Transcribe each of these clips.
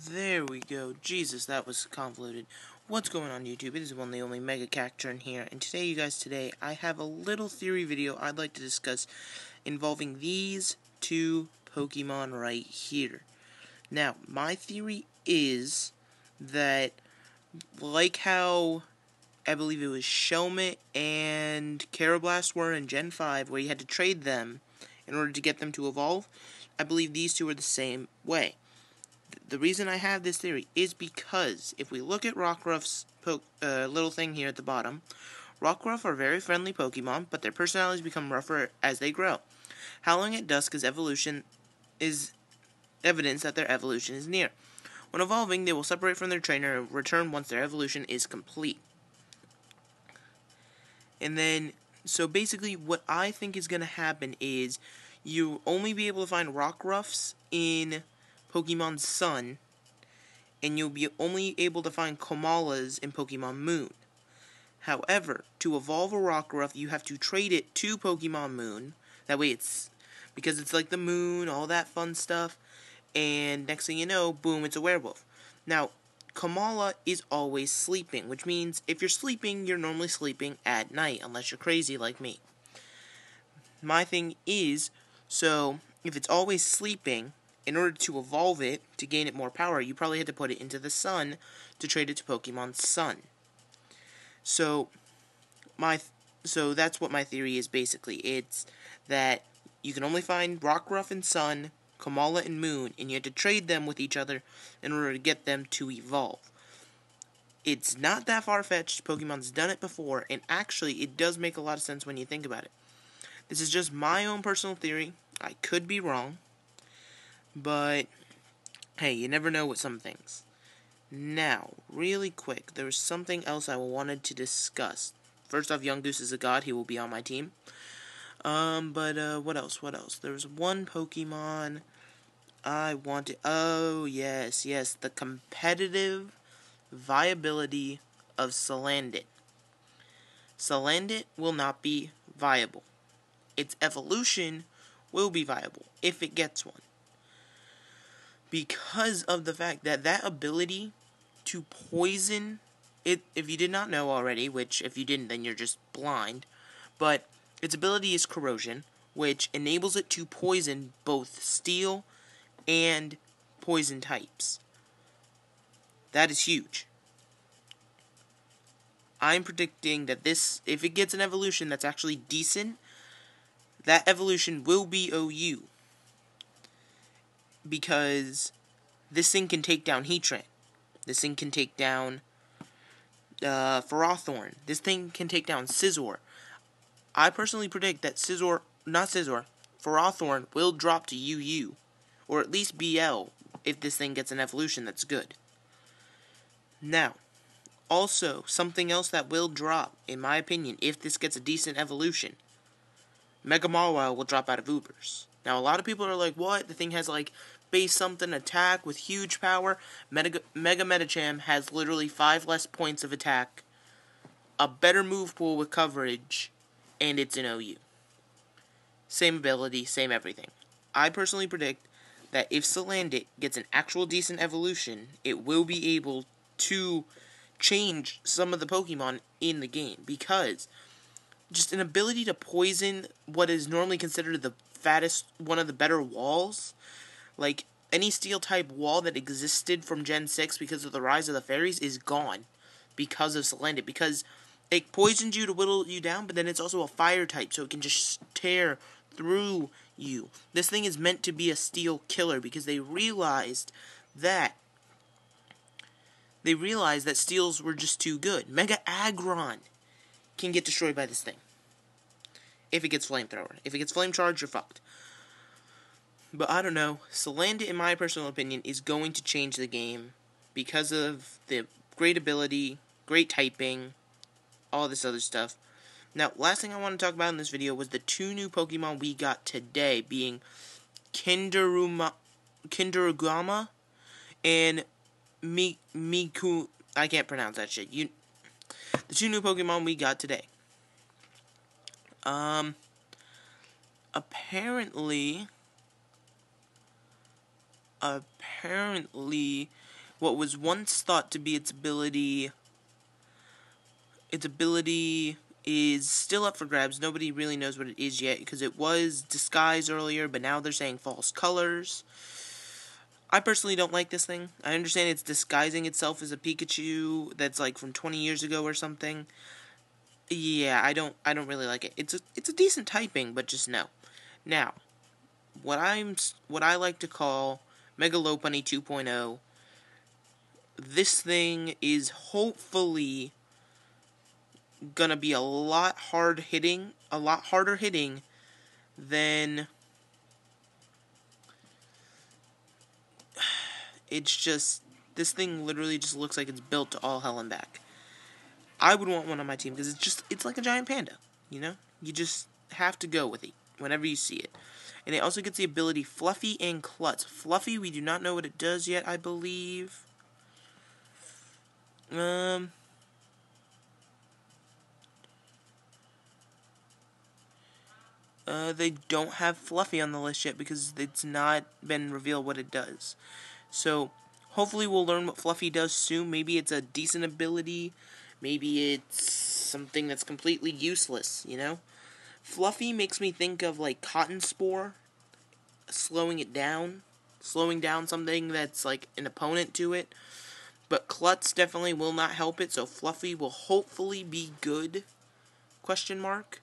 There we go. Jesus, that was convoluted. What's going on YouTube? It is one and the only Mega Cacturn here, and today I have a little theory video I'd like to discuss involving these two Pokemon right here. Now, my theory is that, like how I believe it was Shelmet and Karrablast were in Gen 5, where you had to trade them in order to get them to evolve, I believe these two are the same way. The reason I have this theory is because if we look at Rockruff's little thing here at the bottom, Rockruff are very friendly Pokemon, but their personalities become rougher as they grow. Howling at Dusk is evidence that their evolution is near. When evolving, they will separate from their trainer and return once their evolution is complete. And then, so basically what I think is going to happen is you'll only be able to find Rockruffs in Pokemon Sun, and you'll be only able to find Komalas in Pokemon Moon. However, to evolve a Rockruff, you have to trade it to Pokemon Moon. That way because it's like the moon, all that fun stuff, and next thing you know, boom, it's a werewolf. Now, Komala is always sleeping, which means if you're sleeping, you're normally sleeping at night, unless you're crazy like me. My thing is, so if it's always sleeping, in order to evolve it, to gain it more power, you probably had to put it into the sun to trade it to Pokemon Sun. So that's what my theory is basically. It's that you can only find Rockruff in Sun, Komala in Moon, and you have to trade them with each other in order to get them to evolve. It's not that far-fetched. Pokemon's done it before, and actually, it does make a lot of sense when you think about it. This is just my own personal theory. I could be wrong. But, hey, you never know with some things. Now, really quick, there was something else I wanted to discuss. First off, Young Goose is a god. He will be on my team. What else? There was one Pokemon I wanted. Oh, yes, the competitive viability of Salandit. Salandit will not be viable. Its evolution will be viable, if it gets one. Because of the fact that that ability to poison it, if you did not know already, which if you didn't, then you're just blind, but its ability is corrosion, which enables it to poison both steel and poison types. That is huge. I'm predicting that this, if it gets an evolution that's actually decent, that evolution will be OU. Because this thing can take down Heatran. This thing can take down Ferrothorn. This thing can take down Scizor. I personally predict that Ferrothorn will drop to UU. Or at least BL, if this thing gets an evolution that's good. Now, also, something else that will drop, in my opinion, if this gets a decent evolution, Mega Mawile will drop out of Ubers. Now, a lot of people are like, what? The thing has, like, base something attack with huge power. Mega Medicham has literally 5 less points of attack, a better move pool with coverage, and it's an OU. Same ability, same everything. I personally predict that if Salandit gets an actual decent evolution, it will be able to change some of the Pokemon in the game, because just an ability to poison what is normally considered the fattest, one of the better walls, like any steel-type wall that existed from Gen 6 because of the rise of the fairies, is gone because of Salandit, because it poisons you to whittle you down, but then it's also a fire type, so it can just tear through you. This thing is meant to be a steel killer because they realized that steels were just too good. Mega Aggron can get destroyed by this thing. If it gets Flamethrower. If it gets Flame Charge, you're fucked. But I don't know. Salandit, in my personal opinion, is going to change the game because of the great ability, great typing, all this other stuff. Now, last thing I want to talk about in this video was the 2 new Pokemon we got today, being Kinderugama and Miku. I can't pronounce that shit. The 2 new Pokemon we got today. Apparently, apparently, what was once thought to be its ability is still up for grabs. Nobody really knows what it is yet, because it was disguise earlier, but now they're saying false colors. I personally don't like this thing. I understand it's disguising itself as a Pikachu that's like from 20 years ago or something. Yeah, I don't really like it. It's a decent typing, but just no. Now, what I like to call Mega Lopunny 2.0. This thing is hopefully gonna be a lot harder hitting than it's just, this thing literally just looks like it's built to all hell and back. I would want one on my team because it's like a giant panda, you know? You just have to go with it whenever you see it. And it also gets the ability Fluffy and Klutz. Fluffy, we do not know what it does yet, I believe. They don't have Fluffy on the list yet because it's not been revealed what it does. So, hopefully we'll learn what Fluffy does soon. Maybe it's a decent ability. Maybe it's something that's completely useless, you know? Fluffy makes me think of, like, Cotton Spore, slowing down something that's, like, an opponent to it. But Klutz definitely will not help it, so Fluffy will hopefully be good, question mark.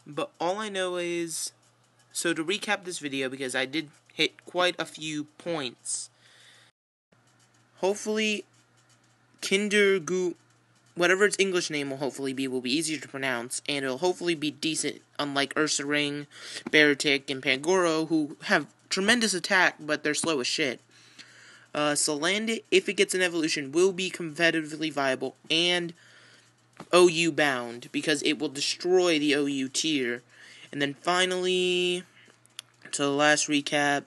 But all I know is, so to recap this video, because I did hit quite a few points, hopefully whatever its English name will hopefully be, will be easier to pronounce, and it'll hopefully be decent, unlike Ursaring, Beartic, and Pangoro, who have tremendous attack, but they're slow as shit. Salandit, if it gets an evolution, will be competitively viable, and OU bound, because it will destroy the OU tier. And then finally, to the last recap,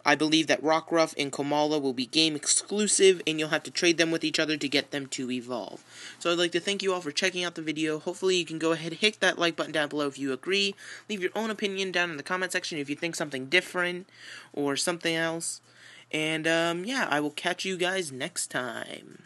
I believe that Rockruff and Komala will be game exclusive, and you'll have to trade them with each other to get them to evolve. So I'd like to thank you all for checking out the video. Hopefully you can go ahead and hit that like button down below if you agree. Leave your own opinion down in the comment section if you think something different or something else. And yeah, I will catch you guys next time.